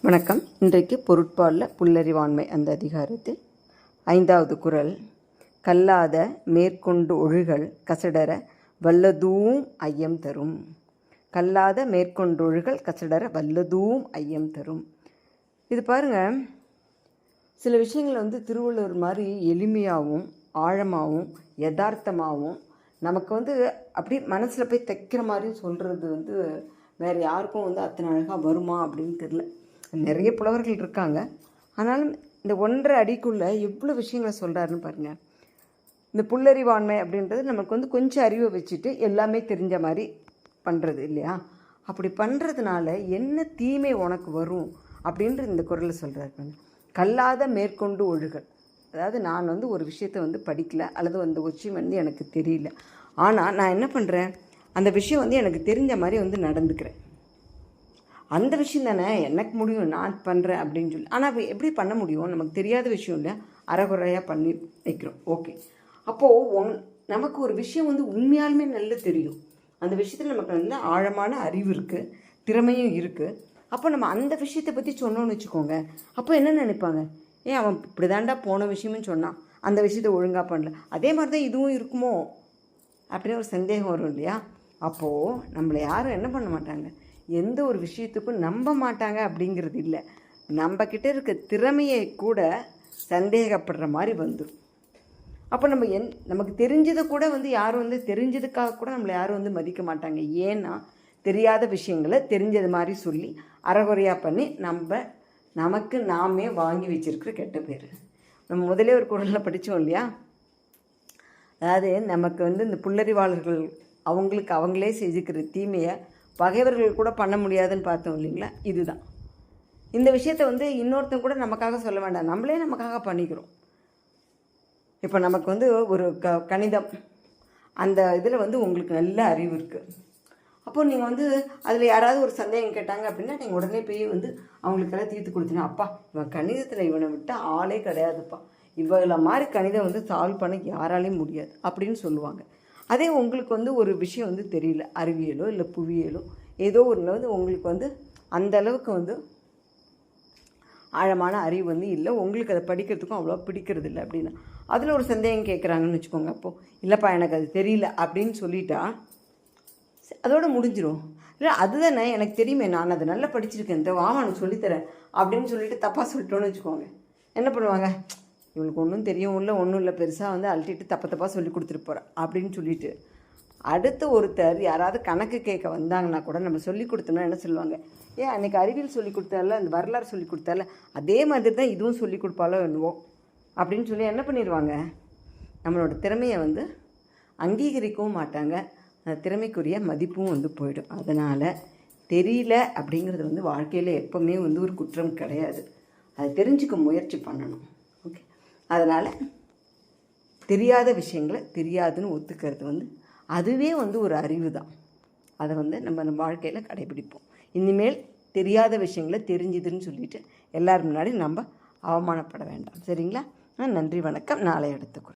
வணக்கம். இன்றைக்கு பொருட்பாலில் புல்லறிவாண்மை அந்த அதிகாரத்தில் 5வது குறள். கல்லாத மேற்கொண்டு ஒழுகல் கசடர வல்லதூம் ஐயம் தரும். கல்லாத மேற்கொண்டு ஒழுகல் கசடர வல்லதூம் ஐயம் தரும். இது பாருங்கள், சில விஷயங்கள் திருவள்ளுவர் மாதிரி எளிமையாகவும் ஆழமாகவும் யதார்த்தமாகவும் நமக்கு அப்படி மனசில் போய் தைக்கிற மாதிரியும் சொல்கிறது வேறு யாருக்கும் அத்தனை அழகாக வருமா அப்படின்னு தெரியல. நிறைய புலவர்கள் இருக்காங்க. ஆனாலும் இந்த 1.5 அடிக்குள்ளே எவ்வளோ விஷயங்களை சொல்கிறாருன்னு பாருங்கள். இந்த புல்லறிவாண்மை அப்படின்றது நமக்கு கொஞ்சம் அறிவை வச்சுட்டு எல்லாமே தெரிஞ்ச மாதிரி பண்ணுறது இல்லையா? அப்படி பண்ணுறதுனால என்ன தீமை உனக்கு வரும் அப்படின்ற இந்த குறளை சொல்கிறாரு. கல்லாத மேற்கொண்டு ஒழுகல், அதாவது நான் ஒரு விஷயத்தை படிக்கலை அல்லது அந்த விஷயம் எனக்கு தெரியல. ஆனால் நான் என்ன பண்ணுறேன், அந்த விஷயம் எனக்கு தெரிஞ்ச மாதிரி நடந்துக்கிறேன். அந்த விஷயம் தானே எனக்கு முடியும், நான் பண்ணுறேன் அப்படின்னு சொல்லி. ஆனால் எப்படி பண்ண முடியும்? நமக்கு தெரியாத விஷயம் இல்லை, அறகுறையாக பண்ணி வைக்கிறோம். ஓகே, அப்போது நமக்கு ஒரு விஷயம் உண்மையாலுமே நல்லா தெரியும். அந்த விஷயத்தில் நமக்கு நல்ல ஆழமான அறிவு இருக்குது, திறமையும் இருக்குது. அப்போ நம்ம அந்த விஷயத்தை பற்றி சொன்னோன்னு வச்சுக்கோங்க, அப்போ என்ன நினைப்பாங்க, அவன் இப்படி தாண்டா போன விஷயமும் சொன்னான், அந்த விஷயத்தை ஒழுங்காக பண்ணல, அதே மாதிரி தான் இதுவும் இருக்குமோ அப்படின்னு ஒரு சந்தேகம் வரும் இல்லையா? அப்போது நம்மளை யாரும் என்ன பண்ண மாட்டாங்க, எந்த ஒரு விஷயத்துக்கும் நம்ப மாட்டாங்க அப்படிங்கிறது இல்லை, நம்மக்கிட்ட இருக்க திறமையை கூட சந்தேகப்படுற மாதிரி வந்துடும். அப்போ நம்ம நமக்கு தெரிஞ்சதை கூட யாரும் தெரிஞ்சதுக்காக கூட நம்மளை யாரும் மதிக்க மாட்டாங்க. ஏன்னா தெரியாத விஷயங்களை தெரிஞ்சது மாதிரி சொல்லி அறகுறையாக பண்ணி நமக்கு நாமே வாங்கி வச்சிருக்கிற கெட்ட பேர். நம்ம முதலே ஒரு குறளில் படித்தோம் இல்லையா? அதாவது நமக்கு இந்த புல்லறிவாளர்கள் அவங்களுக்கு அவங்களே செஞ்சுக்கிற தீமையை பகைவர்கள் கூட பண்ண முடியாதுன்னு பார்த்தோம் இல்லைங்களா? இதுதான் இந்த விஷயத்தை இன்னொருத்தன் கூட நமக்காக சொல்ல வேண்டாம், நம்மளே நமக்காக பண்ணிக்கிறோம். இப்போ நமக்கு ஒரு கணிதம் அந்த இதில் உங்களுக்கு நல்ல அறிவு இருக்குது. அப்போது நீங்கள் அதில் யாராவது ஒரு சந்தேகம் கேட்டாங்க அப்படின்னா நீங்கள் உடனே போய் அவங்களுக்கெல்லாம் தீர்த்து கொடுத்தீங்க. அப்பா இவன் கணிதத்தில் இவனை விட்டால் ஆளே கிடையாதுப்பா, இவளை மாதிரி கணிதம் சால்வ் பண்ண யாராலையும் முடியாது அப்படின்னு சொல்லுவாங்க. அதே உங்களுக்கு ஒரு விஷயம் தெரியல, அறிவியலோ இல்லை புவியியலோ ஏதோ ஒரு உங்களுக்கு அந்த அளவுக்கு ஆழமான அறிவு இல்லை, உங்களுக்கு அதை படிக்கிறதுக்கும் அவ்வளோ பிடிக்கிறது இல்லை அப்படின்னா அதில் ஒரு சந்தேகம் கேட்குறாங்கன்னு வச்சுக்கோங்க. அப்போது இல்லைப்பா எனக்கு அது தெரியல அப்படின்னு சொல்லிட்டா அதோடு முடிஞ்சிடும். இல்லை அதுதானே எனக்கு தெரியுமே, நான் அதை நல்லா படிச்சிருக்கேன், இந்த நான் சொல்லித்தரேன் அப்படின்னு சொல்லிட்டு தப்பாக சொல்லிட்டோன்னு வச்சுக்கோங்க. என்ன பண்ணுவாங்க, இவளுக்கு ஒன்றும் தெரியும் இல்லை, ஒன்றும் இல்லை, பெருசாக அழட்டிட்டு தப்பாக சொல்லி கொடுத்துட்டு போகிறேன் அப்படின்னு சொல்லிட்டு அடுத்து ஒருத்தர் யாராவது கணக்கு கேட்க வந்தாங்கன்னா கூட நம்ம சொல்லி கொடுத்தோம்னா என்ன சொல்லுவாங்க, அன்றைக்கி அறிவியல் சொல்லி கொடுத்தால, அந்த வரலாறு சொல்லி கொடுத்தால, அதே மாதிரி தான் இதுவும் சொல்லி கொடுப்பாலோ என்னவோ அப்படின்னு சொல்லி என்ன பண்ணிடுவாங்க, நம்மளோட திறமையை அங்கீகரிக்கவும் மாட்டாங்க, அந்த திறமைக்குரிய மதிப்பும் போயிடும். அதனால் தெரியல அப்படிங்கிறது வாழ்க்கையில் எப்போவுமே ஒரு குற்றம் கிடையாது, அதை தெரிஞ்சுக்க முயற்சி பண்ணணும். ஓகே, அதனால் தெரியாத விஷயங்களை தெரியாதுன்னு ஒத்துக்கிறது அதுவே ஒரு அறிவு தான். அதை நம்ம வாழ்க்கையில் கடைபிடிப்போம். இனிமேல் தெரியாத விஷயங்களை தெரிஞ்சுதுன்னு சொல்லிட்டு எல்லோரும் முன்னாடி நம்ம அவமானப்பட வேண்டாம். சரிங்களா? நன்றி, வணக்கம். நாளை அடுத்த குறள்.